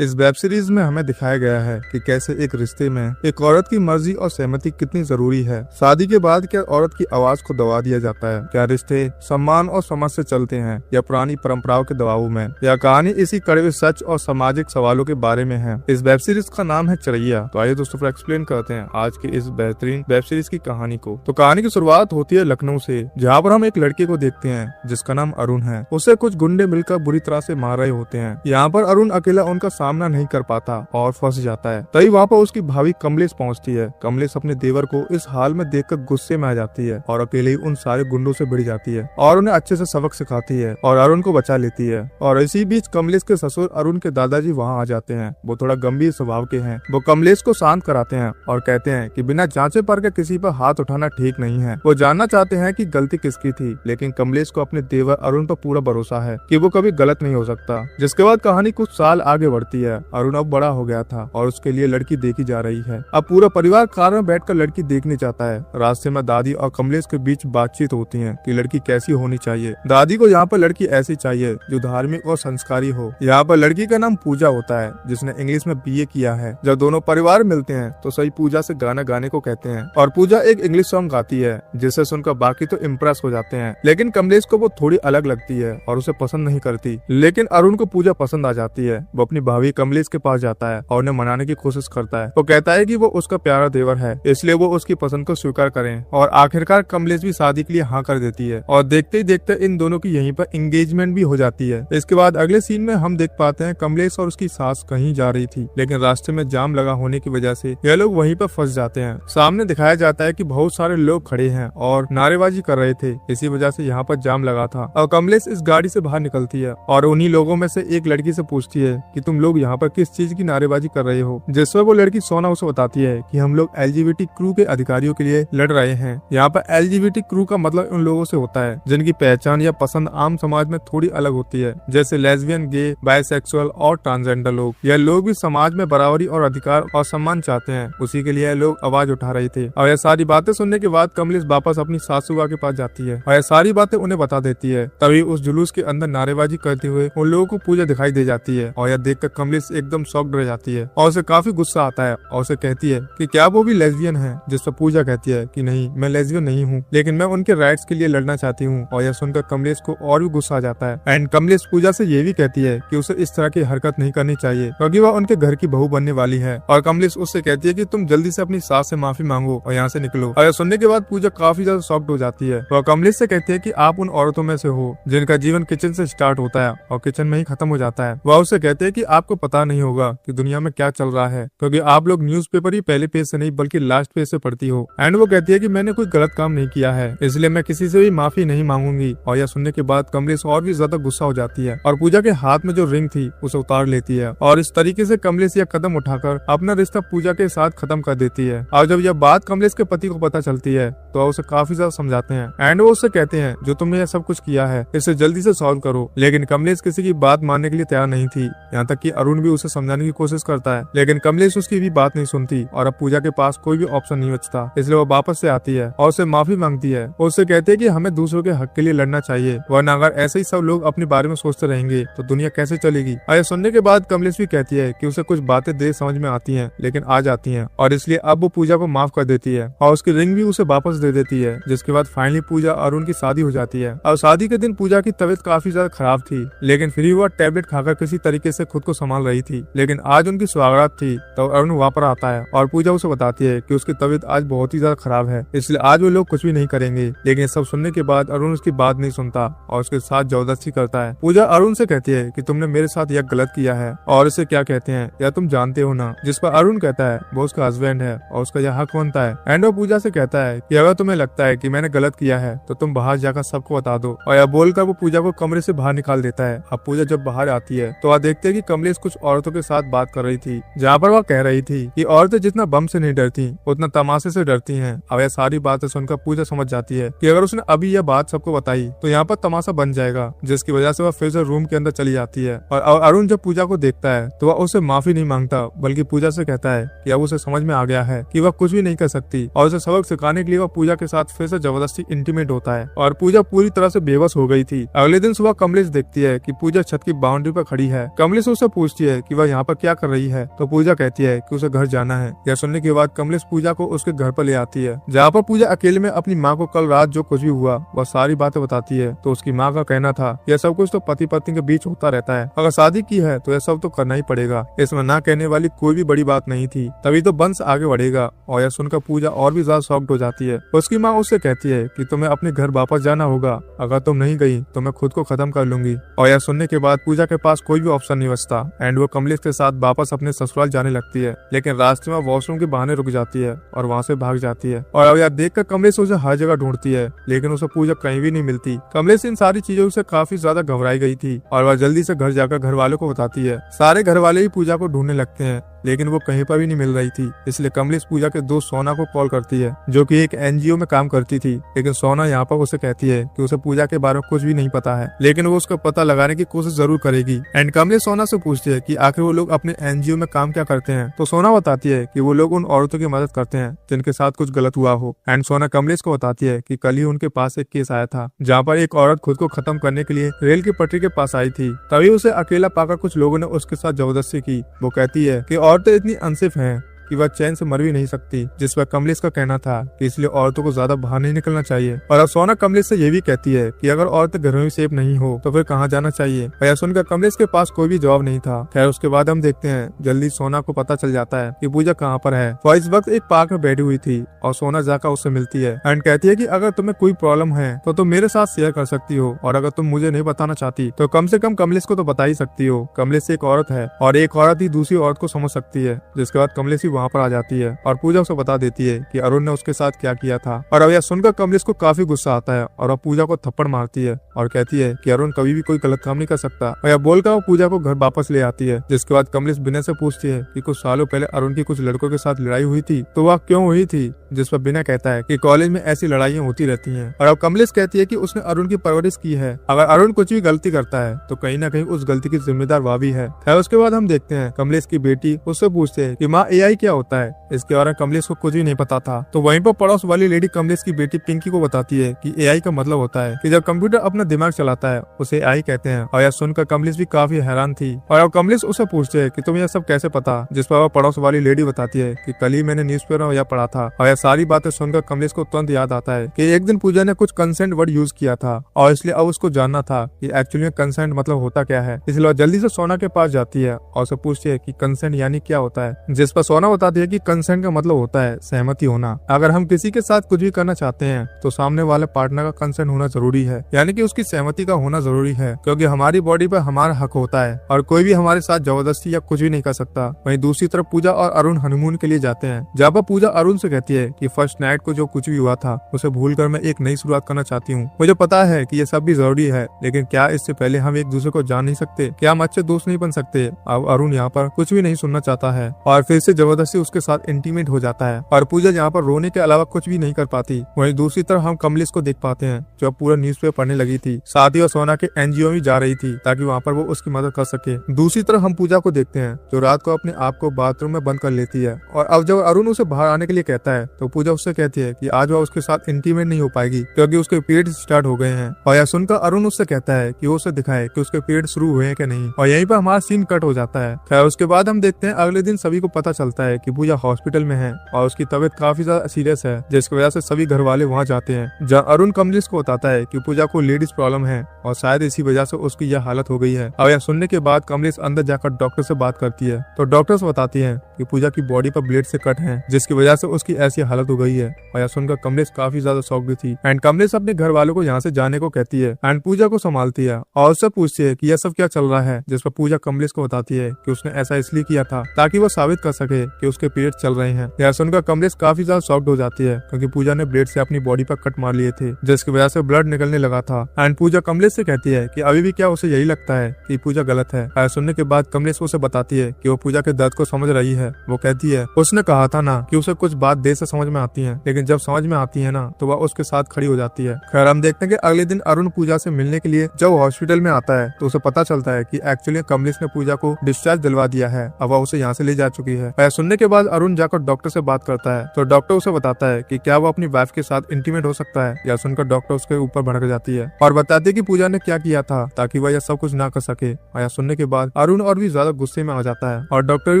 इस web series में हमें दिखाया गया है कि कैसे एक रिश्ते में एक औरत की मर्जी और सहमति कितनी जरूरी है। शादी के बाद क्या औरत की आवाज को दबा दिया जाता है? क्या रिश्ते सम्मान और समझ से चलते हैं या पुरानी परंपराओं के दबाव में? यह कहानी इसी कड़वे सच और सामाजिक सवालों के बारे में है। इस वेब सीरीज का नाम है चिरैया। तो आइए दोस्तों एक्सप्लेन करते हैं आज की इस बेहतरीन वेब सीरीज की कहानी को। तो कहानी की शुरुआत होती है लखनऊ से, जहाँ पर हम एक लड़के को देखते हैं जिसका नाम अरुण है। उसे कुछ गुंडे मिलकर बुरी तरह से मार रहे होते हैं। यहाँ पर अरुण अकेला उनका सामना नहीं कर पाता और फंस जाता है। तभी वहाँ पर उसकी भाभी कमलेश पहुँचती है। कमलेश अपने देवर को इस हाल में देखकर गुस्से में आ जाती है और अकेले ही उन सारे गुंडों से भिड़ जाती है और उन्हें अच्छे से सबक सिखाती है और अरुण को बचा लेती है। और इसी बीच कमलेश के ससुर अरुण के दादाजी वहाँ आ जाते हैं। वो थोड़ा गंभीर स्वभाव के हैं। वो कमलेश को शांत कराते हैं और कहते हैं कि बिना जांचे परखे किसी पर हाथ उठाना ठीक नहीं है। वो जानना चाहते हैं कि गलती किसकी थी, लेकिन कमलेश को अपने देवर अरुण पर पूरा भरोसा है कि वो कभी गलत नहीं हो सकता। जिसके बाद कहानी कुछ साल आगे बढ़ती है। अरुण अब बड़ा हो गया था और उसके लिए लड़की देखी जा रही है। अब पूरा परिवार कार में बैठकर लड़की देखने जाता है। रास्ते में दादी और कमलेश के बीच बातचीत होती है कि लड़की कैसी होनी चाहिए। दादी को यहाँ पर लड़की ऐसी चाहिए जो धार्मिक और संस्कारी हो। यहाँ पर लड़की का नाम पूजा होता है, जिसने इंग्लिश में बीए किया है। जब दोनों परिवार मिलते हैं तो सही पूजा से गाना गाने को कहते हैं और पूजा एक इंग्लिश सॉन्ग गाती है, जिसे सुनकर बाकी तो इम्प्रेस हो जाते हैं। लेकिन कमलेश को वो थोड़ी अलग लगती है और उसे पसंद नहीं करती। लेकिन अरुण को पूजा पसंद आ जाती है। वो अपनी भाभी कमलेश के पास जाता है और उन्हें मनाने की कोशिश करता है। वो कहता है कि वो उसका प्यारा देवर है, इसलिए वो उसकी पसंद को स्वीकार करें। और आखिरकार कमलेश भी शादी के लिए हाँ कर देती है और देखते ही देखते इन दोनों की यहीं पर एंगेजमेंट भी हो जाती है। इसके बाद अगले सीन में हम देख पाते हैं कमलेश और उसकी सास कहीं जा रही थी, लेकिन रास्ते में जाम लगा होने की वजह से यह लोग वहीं पर फंस जाते हैं। सामने दिखाया जाता है कि बहुत सारे लोग खड़े हैं और नारेबाजी कर रहे थे। इसी वजह से यहाँ पर जाम लगा था और कमलेश इस गाड़ी से बाहर निकलती है और उन्हीं लोगों में से एक लड़की से पूछती है कि तुम लोग यहाँ पर किस चीज की नारेबाजी कर रहे हो। जिस पर वो लड़की सोना उसे बताती है कि हम लोग एलजीबीटी क्रू के अधिकारियों के लिए लड़ रहे हैं। यहाँ पर एलजीबीटी क्रू का मतलब उन लोगों से होता है जिनकी पहचान या पसंद आम समाज में थोड़ी अलग होती है, जैसे लेस्बियन, गे, बायसेक्सुअल और ट्रांसजेंडर लोग। यह लोग भी समाज में बराबरी और अधिकार और सम्मान चाहते हैं। उसी के लिए यह लोग आवाज उठा रहे थे। और यह सारी बातें सुनने के बाद कमलेश वापस अपनी सासू के पास जाती है और यह सारी बातें उन्हें बता देती है। तभी उस जुलूस के अंदर नारेबाजी करते हुए उन लोगों को पूजा दिखाई दे जाती है और यह देखकर कमलेश एकदम शॉक्ड रह जाती है और उसे काफी गुस्सा आता है और उसे कहती है कि क्या वो भी लेस्बियन है। जिस पर पूजा कहती है कि नहीं, मैं लेस्बियन नहीं हूँ, लेकिन मैं उनके राइट्स के लिए लड़ना चाहती हूँ। और यह सुनकर कमलेश को और भी गुस्सा आ जाता है। एंड कमलेश पूजा से ये भी कहती है कि उसे इस तरह की हरकत नहीं करनी चाहिए क्योंकि वह उनके घर की बहू बनने वाली है। और कमलेश उससे कहती है कि तुम जल्दी से अपनी सास से माफी मांगो और यहाँ से निकलो। और यह सुनने के बाद पूजा काफी ज्यादा शॉक्ड हो जाती है। वह कमलेश से कहती है कि आप उन औरतों में से हो जिनका जीवन किचन से स्टार्ट होता है और किचन में ही खत्म हो जाता है। वह उससे कहते हैं कि आपको पता नहीं होगा कि दुनिया में क्या चल रहा है, क्योंकि आप लोग न्यूज़पेपर ही पहले पेज से नहीं बल्कि लास्ट पेज से पढ़ती हो। एंड वो कहती है कि मैंने कोई गलत काम नहीं किया है, इसलिए मैं किसी से भी माफी नहीं मांगूंगी। और यह सुनने के बाद कमलेश और भी ज्यादा गुस्सा हो जाती है और पूजा के हाथ में जो रिंग थी उसे उतार लेती है। और इस तरीके से कमलेश यह कदम उठाकर अपना रिश्ता पूजा के साथ खत्म कर देती है। और जब यह बात कमलेश के पति को पता चलती है तो उसे काफी ज्यादा समझाते हैं। एंड वो उससे कहते हैं जो तुमने यह सब कुछ किया है इसे जल्दी से सॉल्व करो। लेकिन कमलेश किसी की बात मानने के लिए तैयार नहीं थी। यहाँ तक कि अरुण भी उसे समझाने की कोशिश करता है, लेकिन कमलेश उसकी भी बात नहीं सुनती। और अब पूजा के पास कोई भी ऑप्शन नहीं बचता, इसलिए वो वापस से आती है और उसे माफी मांगती है। उससे कहते हैं कि हमें दूसरों के हक के लिए लड़ना चाहिए, वरना अगर ऐसे ही सब लोग अपने बारे में सोचते रहेंगे तो दुनिया कैसे चलेगी। और यह सुनने के बाद कमलेश भी कहती है कि उसे कुछ बातें देर समझ में आती हैं, लेकिन आ जाती हैं और इसलिए अब वो पूजा को माफ कर देती है और उसकी रिंग भी उसे वापस दे देती है। जिसके बाद फाइनली पूजा और अरुण की शादी हो जाती है। और शादी के दिन पूजा की तबीयत काफी ज्यादा खराब थी, लेकिन फिर वह टैबलेट खाकर किसी तरीके से खुद को संभाल रही थी। लेकिन आज उनकी सुहागरात थी तो अरुण वहाँ पर आता है और पूजा उसे बताती है कि उसकी तबीयत आज बहुत ही ज्यादा खराब है, इसलिए आज वो लोग कुछ भी नहीं करेंगे। लेकिन सब सुनने के बाद अरुण उसकी बात नहीं सुनता और उसके साथ जबरदस्ती करता है। पूजा अरुण से कहती है कि तुमने मेरे साथ यह गलत किया है और इसे क्या कहते हैं या तुम जानते हो ना। जिस पर अरुण कहता है वो उसका हस्बैंड है और उसका यह हक बनता है। एंड वो पूजा से कहता है कि अगर तुम्हें लगता है कि मैंने गलत किया है तो तुम बाहर जाकर सबको बता दो। और यह बोलकर वो पूजा को कमरे से बाहर निकाल देता है। अब पूजा जब बाहर आती है तो वह देखते है कि कमलेश कुछ औरतों के साथ बात कर रही थी, जहाँ पर वह कह रही थी कि औरतें जितना बम से नहीं डरती उतना तमाशे से डरती हैं। अब यह सारी बातें सुनकर पूजा समझ जाती है कि अगर उसने अभी यह बात सबको बताई तो यहाँ पर तमाशा बन जाएगा, जिसकी वजह से वह फिर से रूम के अंदर चली जाती है। और अरुण जब पूजा को देखता है तो वह उसे माफी नहीं मांगता, बल्कि पूजा से कहता है कि अब उसे समझ में आ गया है कि वह कुछ भी नहीं कर सकती और उसे सबक सिखाने के लिए वह पूजा के साथ फिर से जबरदस्ती इंटीमेट होता है। और पूजा पूरी तरह से बेबस हो गई थी। अगले दिन सुबह कमलेश देखती है कि पूजा छत की बाउंड्री पर खड़ी है। कमलेश उसे पूछती है कि वह यहाँ पर क्या कर रही है, तो पूजा कहती है कि उसे घर जाना है। यह सुनने के बाद कमलेश पूजा को उसके घर पर ले आती है, जहाँ पर पूजा अकेले में अपनी माँ को कल रात जो कुछ भी हुआ वह सारी बातें बताती है। तो उसकी माँ का कहना था यह सब कुछ तो पति पत्नी के बीच होता रहता है, अगर शादी की है तो यह सब तो करना ही पड़ेगा। इसमें ना कहने वाली कोई भी बड़ी बात नहीं थी, तभी तो वंश आगे बढ़ेगा। और यह सुनकर पूजा और भी ज्यादा शॉक्ड हो जाती है। उसकी माँ उससे कहती है कि तुम्हें अपने घर वापस जाना होगा, अगर तुम नहीं गई तो मैं खुद को खत्म कर लूंगी। और यह सुनने के बाद पूजा के पास कोई भी ऑप्शन नहीं बचता एंड वो कमलेश के साथ वापस अपने ससुराल जाने लगती है, लेकिन रास्ते में वॉशरूम के बहाने रुक जाती है और वहाँ से भाग जाती है। और अब यह देखकर कमलेश उसे हर जगह ढूंढती है, लेकिन उसे पूजा कहीं भी नहीं मिलती। कमलेश इन सारी चीजों से काफी ज्यादा घबराई गई थी और वह जल्दी से घर जाकर घर वालों को बताती है। सारे घर वाले ही पूजा को ढूंढने लगते हैं, लेकिन वो कहीं पर भी नहीं मिल रही थी। इसलिए कमलेश पूजा के दोस्त सोना को कॉल करती है, जो कि एक एनजीओ में काम करती थी। लेकिन सोना यहाँ पर उसे कहती है कि उसे पूजा के बारे में कुछ भी नहीं पता है, लेकिन वो उसका पता लगाने की कोशिश जरूर करेगी। एंड कमलेश सोना से पूछती है कि आखिर वो लोग अपने एनजीओ में काम क्या करते हैं। तो सोना बताती है कि वो लोग उन औरतों की मदद करते हैं जिनके साथ कुछ गलत हुआ हो। एंड सोना कमलेश को बताती है कि कल ही उनके पास एक केस आया था, जहाँ पर एक औरत खुद को खत्म करने के लिए रेल की पटरी के पास आई थी। तभी उसे अकेला पाकर कुछ लोगों ने उसके साथ जबरदस्ती की। वो कहती है कि औरतें इतनी अनसेफ हैं कि वह चैन से मर भी नहीं सकती, जिस पर कमलेश का कहना था कि इसलिए औरतों को ज्यादा बाहर नहीं निकलना चाहिए। और अब सोना कमलेश से ये भी कहती है कि अगर औरतें घर में भी सेफ नहीं हो तो फिर कहाँ जाना चाहिए। और यह सुनकर कमलेश के पास कोई भी जवाब नहीं था। खैर उसके बाद हम देखते हैं जल्दी सोना को पता चल जाता है कि पूजा कहाँ पर है। वह इस वक्त एक पार्क में बैठी हुई थी और सोना जाकर उससे मिलती है एंड कहती है कि अगर तुम्हें कोई प्रॉब्लम है तो तुम मेरे साथ शेयर कर सकती हो, और अगर तुम मुझे नहीं बताना चाहती तो कम से कम कमलेश को तो बता ही सकती हो। कमलेश एक औरत है और एक औरत ही दूसरी औरत को समझ सकती है। जिसके बाद कमलेश ही वहाँ पर आ जाती है और पूजा उसे बता देती है कि अरुण ने उसके साथ क्या किया था। और अब यह सुनकर कमलेश को काफी गुस्सा आता है और वह पूजा को थप्पड़ मारती है और कहती है कि अरुण कभी भी कोई गलत काम नहीं कर सकता। और यह बोलकर वो पूजा को घर वापस ले आती है। जिसके बाद कमलेश बिना से पूछती है कि कुछ सालों पहले अरुण की कुछ लड़कों के साथ लड़ाई हुई थी, तो वह क्यों हुई थी। जिस पर बिना कहता है कि कॉलेज में ऐसी लड़ाइयाँ होती रहती हैं। और अब कमलेश कहती है कि उसने अरुण की परवरिश की है, अगर अरुण कुछ भी गलती करता है तो कहीं ना कहीं उस गलती की जिम्मेदार वह भी है। खैर उसके बाद हम देखते हैं कमलेश की बेटी उससे पूछते है कि माँ एआई क्या होता है। इसके बारे में कमलेश को कुछ भी नहीं पता था। तो वहीं पर पड़ोस वाली लेडी कमलेश की बेटी पिंकी को बताती है कि एआई का मतलब होता है कि जब कंप्यूटर अपना दिमाग चलाता है उसे एआई कहते हैं। और यह सुनकर कमलेश भी काफी हैरान थी। और अब कमलेश उसे पूछते है कि तुम्हें यह सब कैसे पता। जिस पर वह पड़ोस वाली लेडी बताती है कि कल ही मैंने न्यूज़पेपर में यह पढ़ा था। और यह सारी बातें सुनकर कमलेश को तुरंत याद आता है कि एक दिन पूजा ने कुछ कंसेंट वर्ड यूज किया था और इसलिए अब उसको जानना था कि एक्चुअली में कंसेंट मतलब होता क्या है। इसलिए वह जल्दी से सोना के पास जाती है और उसे पूछती है कि कंसेंट यानी क्या होता है। जिस पर सोना बताती है कि कंसेंट का मतलब होता है सहमति होना। अगर हम किसी के साथ कुछ भी करना चाहते हैं तो सामने वाले पार्टनर का कंसेंट होना जरूरी है, यानी कि उसकी सहमति का होना जरूरी है, क्योंकि हमारी बॉडी पर हमारा हक होता है और कोई भी हमारे साथ जबरदस्ती या कुछ भी नहीं कर सकता। वहीं दूसरी तरफ पूजा और अरुण हनीमून के लिए जाते हैं, जहाँ पर पूजा अरुण से कहती है कि फर्स्ट नाइट को जो कुछ भी हुआ था उसे भूलकर मैं एक नई शुरुआत करना चाहती हूँ। मुझे पता है कि ये सब भी जरूरी है, लेकिन क्या इससे पहले हम एक दूसरे को जान नहीं सकते? क्या हम अच्छे दोस्त नहीं बन सकते? अब अरुण यहाँ पर कुछ भी नहीं सुनना चाहता है और फिर से जबरदस्ती उसके साथ इंटीमेट हो जाता है और पूजा यहाँ पर रोने के अलावा कुछ भी नहीं कर पाती। वहीं दूसरी तरफ हम कमलेश को देख पाते हैं जो पूरा न्यूज़पेपर पढ़ने लगी थी, साथ ही और सोना के एनजीओ में जा रही थी ताकि वहाँ पर वो उसकी मदद कर सके। दूसरी तरफ हम पूजा को देखते हैं जो रात को अपने आप को बाथरूम में बंद कर लेती है। और अब जब अरुण उसे बाहर आने के लिए कहता है तो पूजा उससे कहती है कि आज वह उसके साथ इंटीमेट नहीं हो पाएगी क्योंकि उसके पीरियड स्टार्ट हो गए हैं। और यह सुनकर अरुण उससे कहता है कि वो उसे दिखाए कि उसके पीरियड शुरू हुए हैं कि नहीं। और यहीं पर हमारा सीन कट हो जाता है। खैर उसके बाद हम देखते हैं अगले दिन सभी को पता चलता है कि पूजा हॉस्पिटल में है और उसकी तबीयत काफी ज्यादा सीरियस है, जिसकी वजह से सभी घर वाले वहाँ जाते हैं। जहाँ अरुण कमलेश को बताता है कि पूजा को लेडीज प्रॉब्लम है और शायद इसी वजह से उसकी यह हालत हो गई है। और यह सुनने के बाद कमलेश अंदर जाकर डॉक्टर से बात करती है तो डॉक्टर्स बताती हैं कि पूजा की बॉडी पर ब्लेड से कट है, जिसकी वजह से उसकी ऐसी हालत हो गई है। और यह सुनकर कमलेश काफी ज्यादा शॉक्ड थी एंड कमलेश अपने घर वालों को यहाँ से जाने को कहती है एंड पूजा को संभालती है और उससे पूछती है कि यह सब क्या चल रहा है। जिस पर पूजा कमलेश को बताती है कि उसने ऐसा इसलिए किया था ताकि वो साबित कर सके कि उसके पीरियड चल रहे हैं। यह सुनकर कमलेश काफी ज्यादा शॉक्ड हो जाती है क्योंकि पूजा ने ब्लेड से अपनी बॉडी पर कट मार लिए थे, जिसकी वजह से ब्लड निकलने लगा था। एंड पूजा कमलेश से कहती है कि अभी भी क्या उसे यही लगता है कि पूजा गलत है। सुनने के बाद कमलेश उसे बताती है कि वो पूजा के दर्द को समझ रही है वो कहती है उसने कहा था ना कि उसे कुछ बात देर से समझ में आती है, लेकिन जब समझ में आती है ना तो वह उसके साथ खड़ी हो जाती है। खैर हम देखते हैं कि अगले दिन अरुण पूजा से मिलने के लिए जब हॉस्पिटल में आता है तो उसे पता चलता है कि एक्चुअली कमलेश ने पूजा को डिस्चार्ज दिलवा दिया है, अब वह उसे यहाँ से ले जा चुकी है। वह सुनने के बाद अरुण जाकर डॉक्टर से बात करता है तो डॉक्टर उसे बताता है कि क्या वो अपनी वाइफ के साथ इंटीमेट हो सकता है। यह सुनकर डॉक्टर उसके ऊपर भड़क जाती है और बताती है कि पूजा ने क्या किया था ताकि वह यह सब कुछ ना कर सके। यह सुनने के बाद अरुण और भी ज्यादा गुस्से में आ जाता है और डॉक्टर भी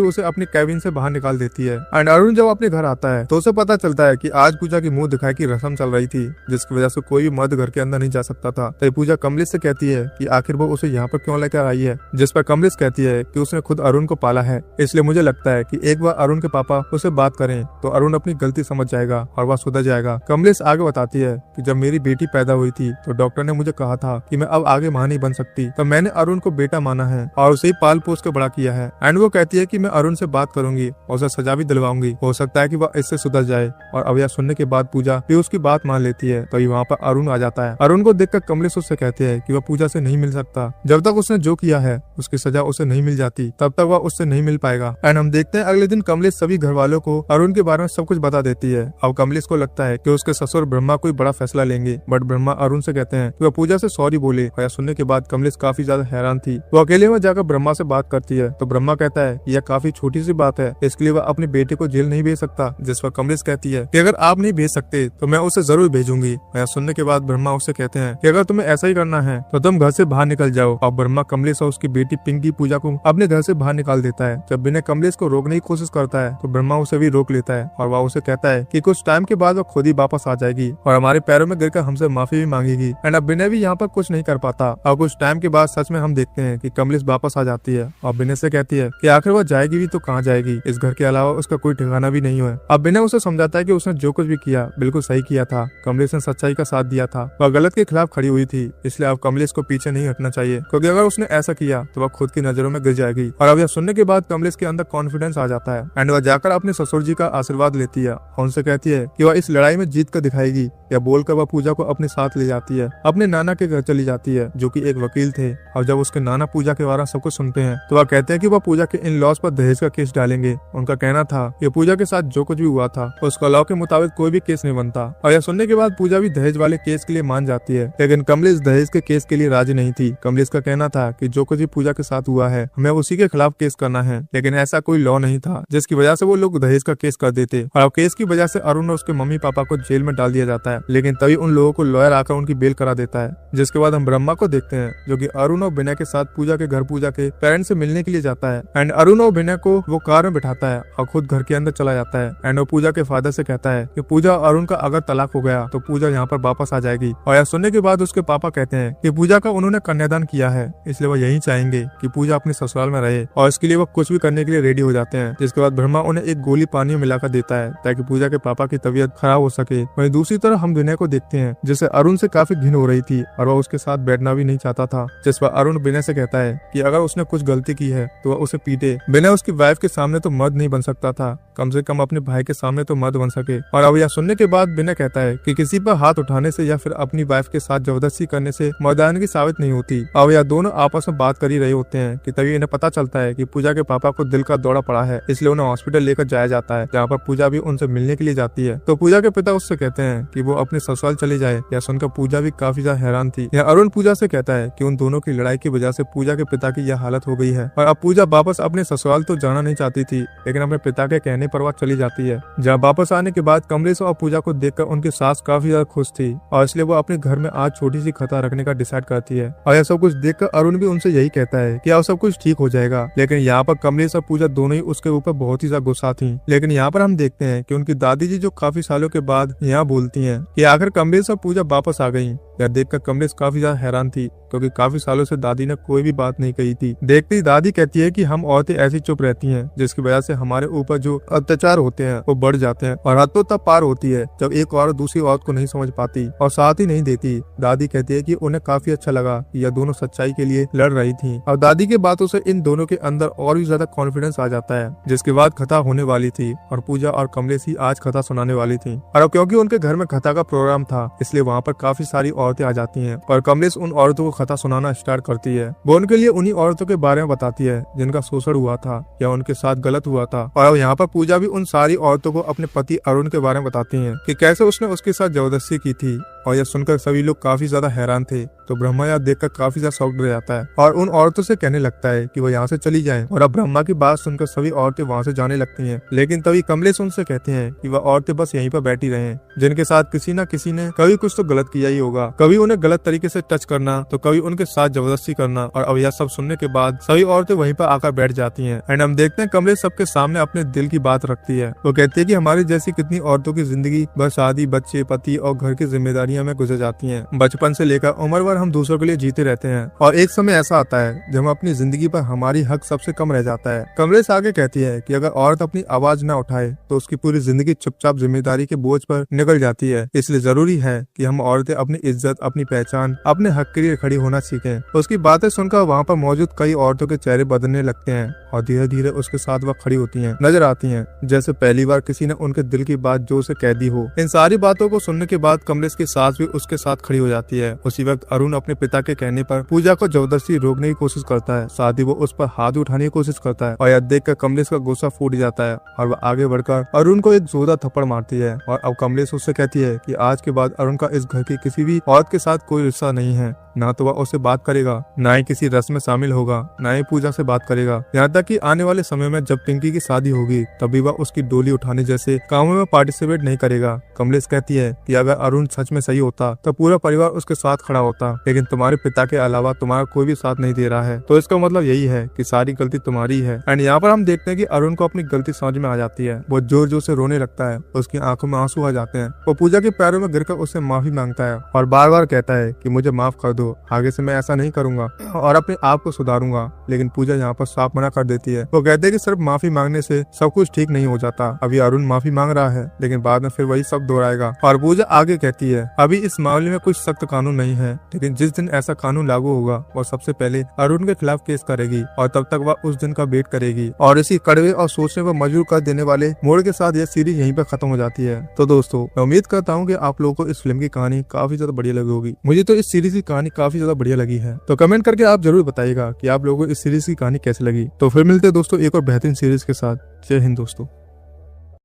उसे अपनी कैबिन से बाहर निकाल देती है। एंड अरुण जब अपने घर आता है तो उसे पता चलता है कि आज पूजा की मुंह दिखाई की रस्म चल रही थी, जिसकी वजह से कोई भी मर्द घर के अंदर नहीं जा सकता था। तो पूजा कमलेश से कहती है कि आखिर वो उसे यहाँ पर क्यों लेकर आई है, जिस पर कमलेश कहती है कि उसने खुद अरुण को पाला है, इसलिए मुझे लगता है कि एक बार अरुण के पापा उसे बात करें तो अरुण अपनी गलती समझ जाएगा और वह सुधर जाएगा। कमलेश आगे बताती है कि जब मेरी बेटी पैदा हुई थी तो डॉक्टर ने मुझे कहा था कि मैं अब आगे मां नहीं बन सकती, तो मैंने अरुण को बेटा माना है और उसे ही पाल पोस कर बड़ा किया है। एंड वो कहती है कि मैं अरुण से बात करूंगी और उसे सजा भी दिलवाऊंगी, हो सकता है कि वह इससे सुधर जाए। और अब यह सुनने के बाद पूजा भी उसकी बात मान लेती है। तो वहाँ पर अरुण आ जाता है। अरुण को देखकर कमलेश उससे कहते हैं कि वह पूजा से नहीं मिल सकता, जब तक उसने जो किया है उसकी सजा उसे नहीं मिल जाती तब तक वह उससे नहीं मिल पाएगा। एंड हम देखते हैं अगले दिन कमलेश सभी घर वालों को अरुण के बारे में सब कुछ बता देती है। अब कमलेश को लगता है कि उसके ससुर ब्रह्मा कोई बड़ा फैसला लेंगे, बट ब्रह्मा अरुण से कहते हैं कि वह पूजा से सॉरी बोले। और सुनने के बाद कमलेश काफी ज्यादा हैरान थी। वो अकेले में जाकर ब्रह्मा से बात करती है तो ब्रह्मा कहता है कि यह काफी छोटी सी बात है, इसके लिए वह अपने बेटे को जेल नहीं भेज सकता। जिस पर कमलेश कहती है कि अगर आप नहीं भेज सकते तो मैं उसे जरूर भेजूंगी। और सुनने के बाद ब्रह्मा उससे कहते हैं कि अगर तुम्हें ऐसा ही करना है तो तुम घर से बाहर निकल जाओ। और ब्रह्मा कमलेश और उसकी बेटी पिंकी पूजा को अपने घर से बाहर निकाल देता है। जब बिना कमलेश को रोकने की कोशिश करता है तो ब्रह्मा उसे भी रोक लेता है और वह उसे कहता है कि कुछ टाइम के बाद वह खुद ही वापस आ जाएगी और हमारे पैरों में गिरकर हमसे माफी भी मांगेगी। एंड अब बिना भी यहाँ पर कुछ नहीं कर पाता। और कुछ टाइम के बाद सच में हम देखते हैं कि कमलेश वापस आ जाती है और बिना से कहती है कि आखिर वह जाएगी भी तो कहाँ जाएगी, इस घर के अलावा उसका कोई ठिकाना भी नहीं है। अब बिना उसे समझाता है कि उसने जो कुछ भी किया बिल्कुल सही किया था, कमलेश ने सच्चाई का साथ दिया था, वह गलत के खिलाफ खड़ी हुई थी, इसलिए अब कमलेश को पीछे नहीं हटना चाहिए, क्योंकि अगर उसने ऐसा किया तो वह खुद की नजरों में गिर जाएगी। और अब यह सुनने के बाद कमलेश के अंदर कॉन्फिडेंस आ जाता है एंड वह जाकर अपने ससुर जी का आशीर्वाद लेती है और उनसे कहती है कि वह इस लड़ाई में जीत कर दिखाएगी। या बोलकर वह पूजा को अपने साथ ले जाती है, अपने नाना के घर चली जाती है जो कि एक वकील थे। और जब उसके नाना पूजा के बारे में सब कुछ सुनते हैं तो वह कहते हैं कि वह पूजा के इन लॉज पर दहेज का केस डालेंगे। उनका कहना था कि पूजा के साथ जो कुछ भी हुआ था उसका लॉ के मुताबिक कोई भी केस नहीं बनता। और यह सुनने के बाद पूजा भी दहेज वाले केस के लिए मान जाती है, लेकिन कमलेश दहेज के केस के लिए राजी नहीं थी। कमलेश का कहना था कि जो कुछ भी पूजा के साथ हुआ है हमें उसी के खिलाफ केस करना है, लेकिन ऐसा कोई लॉ नहीं था जिसकी वजह से वो लोग दहेज का केस कर देते। और अब केस की वजह से अरुण और उसके मम्मी पापा को जेल में डाल दिया जाता है, लेकिन तभी उन लोगों को लॉयर आकर उनकी बेल करा देता है। जिसके बाद हम ब्रह्मा को देखते हैं जो कि अरुण और विनय के साथ पूजा के घर पूजा के पेरेंट्स से मिलने के लिए जाता है। एंड अरुण और विनय को वो कार में बिठाता है और खुद घर के अंदर चला जाता है। एंड वो पूजा के फादर से कहता है कि पूजा और अरुण का अगर तलाक हो गया तो पूजा यहाँ पर वापस आ जाएगी। और यह सुनने के बाद उसके पापा कहते हैं कि पूजा का उन्होंने कन्यादान किया है, इसलिए वो यही चाहेंगे कि पूजा अपने ससुराल में रहे और इसके लिए वो कुछ भी करने के लिए रेडी हो जाते हैं। जिसके बाद ब्रह्मा उन्हें एक गोली पानी में मिलाकर देता है ताकि पूजा के पापा की तबीयत खराब हो सके। वहीं दूसरी तरफ हम विनय को देखते हैं जिसे अरुण से काफी घिन हो रही थी और वह उसके साथ बैठना भी नहीं चाहता था। जिस पर अरुण विनय से कहता है कि अगर उसने कुछ गलती की है तो वह उसे पीटे। विनय उसकी वाइफ के सामने तो मर्द नहीं बन सकता था, कम से कम अपने भाई के सामने तो मर्द बन सके। और अब यह सुनने के बाद विनय कहता है कि किसी पर हाथ उठाने से या फिर अपनी वाइफ के साथ जबरदस्ती करने से मर्दानगी साबित नहीं होती। अब यह दोनों आपस में बात कर ही रहे होते हैं कि तभी इन्हें पता चलता है कि पूजा के पापा को दिल का दौरा पड़ा है, इसलिए उन्हें हॉस्पिटल लेकर जाया जाता है, जहाँ पर पूजा भी उनसे मिलने के लिए जाती है। तो पूजा के पिता उससे कहते हैं कि वो अपने ससुराल चले जाए। यह सुनकर पूजा भी काफी ज्यादा हैरान थी। यह अरुण पूजा से कहता है कि उन दोनों की लड़ाई की वजह से पूजा के पिता की यह हालत हो गई है और अब पूजा वापस अपने ससुराल तो जाना नहीं चाहती थी, लेकिन अपने पिता के कहने पर वह चली जाती है। जहाँ वापस आने के बाद कमलेश और पूजा को देखकर उनकी सास काफी ज्यादा खुश थी और इसलिए वो अपने घर में आज छोटी सी खता रखने का डिसाइड करती है। और यह सब कुछ देखकर अरुण भी उनसे यही कहता है कि अब सब कुछ ठीक हो जाएगा, लेकिन यहाँ पर कमलेश और पूजा दोनों ही उसके ऊपर बहुत ही ज्यादा गुस्सा थी। लेकिन यहाँ पर हम देखते हैं कि उनकी दादी जी जो काफी सालों के बाद यहाँ बोलती हैं कि आखिर कमलेश और पूजा वापस आ गई। यह देखकर कमलेश काफी ज्यादा हैरान थी क्योंकि काफी सालों से दादी ने कोई भी बात नहीं कही थी। देखते ही दादी कहती है कि हम औरतें ऐसी चुप रहती हैं जिसकी वजह से हमारे ऊपर जो अत्याचार होते हैं वो बढ़ जाते हैं और हद तो तब पार होती है जब एक औरत दूसरी औरत को नहीं समझ पाती और साथ ही नहीं देती। दादी कहती है कि उन्हें काफी अच्छा लगा कि यह दोनों सच्चाई के लिए लड़ रही थी और दादी के बातों से इन दोनों के अंदर और भी ज्यादा कॉन्फिडेंस आ जाता है। जिसके बाद कथा होने वाली थी और पूजा और कमलेश ही आज कथा सुनाने वाली थी। और अब क्योंकि उनके घर में कथा का प्रोग्राम था इसलिए वहाँ पर काफी सारी औरतें आ जाती हैं और कमलेश उन औरतों को कथा सुनाना स्टार्ट करती है। वो उनके लिए उन्हीं औरतों के बारे में बताती है जिनका शोषण हुआ था या उनके साथ गलत हुआ था। और अब यहाँ पर पूजा भी उन सारी औरतों को अपने पति अरुण के बारे में बताती है कि कैसे उसने उसके साथ जबरदस्ती की थी। और यह सुनकर सभी लोग काफी ज्यादा हैरान थे। तो ब्रह्मा यह देखकर काफी ज्यादा शॉक्ड रह जाता है और उन औरतों से कहने लगता है कि वो यहाँ से चली जाएं। और अब ब्रह्मा की बात सुनकर सभी औरतें वहाँ से जाने लगती हैं। लेकिन तभी कमलेश उनसे कहते हैं कि वह औरतें बस यहीं पर बैठी रहें, जिनके साथ किसी न किसी ने कभी कुछ तो गलत किया ही होगा, कभी उन्हें गलत तरीके से टच करना तो कभी उनके साथ जबरदस्ती करना। और अब यह सब सुनने के बाद सभी औरतें वहीं पर आकर बैठ जाती हैं। एंड हम देखते हैं कमलेश सबके सामने अपने दिल की बात रखती है। वो कहती है कि हमारी जैसी कितनी औरतों की जिंदगी बस शादी, बच्चे, पति और घर की जिम्मेदारियां में गुजर जाती हैं। बचपन से लेकर उम्र भर हम दूसरों के लिए जीते रहते हैं और एक समय ऐसा आता है जब हम अपनी जिंदगी पर हमारी हक सबसे कम रह जाता है। कमलेश आगे कहती है कि अगर औरत अपनी आवाज न उठाए तो उसकी पूरी जिंदगी चुपचाप जिम्मेदारी के बोझ पर निकल जाती है। इसलिए जरूरी है कि हम औरतें अपनी इज्जत, अपनी पहचान, अपने हक के लिए खड़ी होना सीखें। उसकी बातें सुनकर वहाँ पर मौजूद कई औरतों के चेहरे बदलने लगते हैं और धीरे धीरे उसके साथ वह खड़ी होती हैं, नजर आती हैं जैसे पहली बार किसी ने उनके दिल की बात जो उसे कह दी हो। इन सारी बातों को सुनने के बाद कमलेश की सास भी उसके साथ खड़ी हो जाती है। उसी वक्त अरुण अपने पिता के कहने पर पूजा को जबरदस्ती रोकने की कोशिश करता है, साथ ही वो उस पर हाथ उठाने की कोशिश करता है। और यह देखकर कमलेश का गुस्सा फूट जाता है और वह आगे बढ़कर अरुण को एक जोरदार थप्पड़ मारती है। और अब कमलेश उससे कहती है कि आज के बाद अरुण का इस घर की किसी भी औरत के साथ कोई रिश्ता नहीं है, ना तो वह उससे बात करेगा, ना ही किसी रस्म में शामिल होगा, ना ही पूजा से बात करेगा। यहाँ तक कि आने वाले समय में जब पिंकी की शादी होगी तभी वह उसकी डोली उठाने जैसे कामों में पार्टिसिपेट नहीं करेगा। कमलेश कहती है कि अगर अरुण सच में सही होता तो पूरा परिवार उसके साथ खड़ा होता, लेकिन तुम्हारे पिता के अलावा तुम्हारा कोई भी साथ नहीं दे रहा है, तो इसका मतलब यही है कि सारी गलती तुम्हारी है। एंड यहाँ पर हम देखते हैं कि अरुण को अपनी गलती समझ में आ जाती है। वो जोर जोर से रोने लगता है, उसकी आंखों में आंसू आ जाते हैं। वो पूजा के पैरों में गिरकर उससे माफी मांगता है और बार बार कहता है कि मुझे माफ कर दो, आगे से मैं ऐसा नहीं करूंगा और अपने आप को सुधारूंगा। लेकिन पूजा यहाँ पर साफ मना कर देती है। वो कहते हैं कि सिर्फ माफी मांगने से सब कुछ ठीक नहीं हो जाता। अभी अरुण माफी मांग रहा है लेकिन बाद में फिर वही सब दोहराएगा। और पूजा आगे कहती है अभी इस मामले में कुछ सख्त कानून नहीं है, लेकिन जिस दिन ऐसा कानून लागू होगा वो सबसे पहले अरुण के खिलाफ केस करेगी और तब तक वह उस दिन का वेट करेगी। और इसी कड़वे और सोचने पर मजबूर कर देने वाले मोड़ के साथ यह सीरीज यहीं पर खत्म हो जाती है। तो दोस्तों मैं उम्मीद करता हूँ कि आप लोगों को इस फिल्म की कहानी काफी ज्यादा बढ़िया लगी होगी। मुझे तो इस सीरीज की कहानी काफी ज्यादा बढ़िया लगी है। तो कमेंट करके आप जरूर बताइएगा कि आप लोगों को इस सीरीज की कहानी कैसे लगी। तो फिर मिलते हैं दोस्तों एक और बेहतरीन सीरीज के साथ। जय हिंद दोस्तों।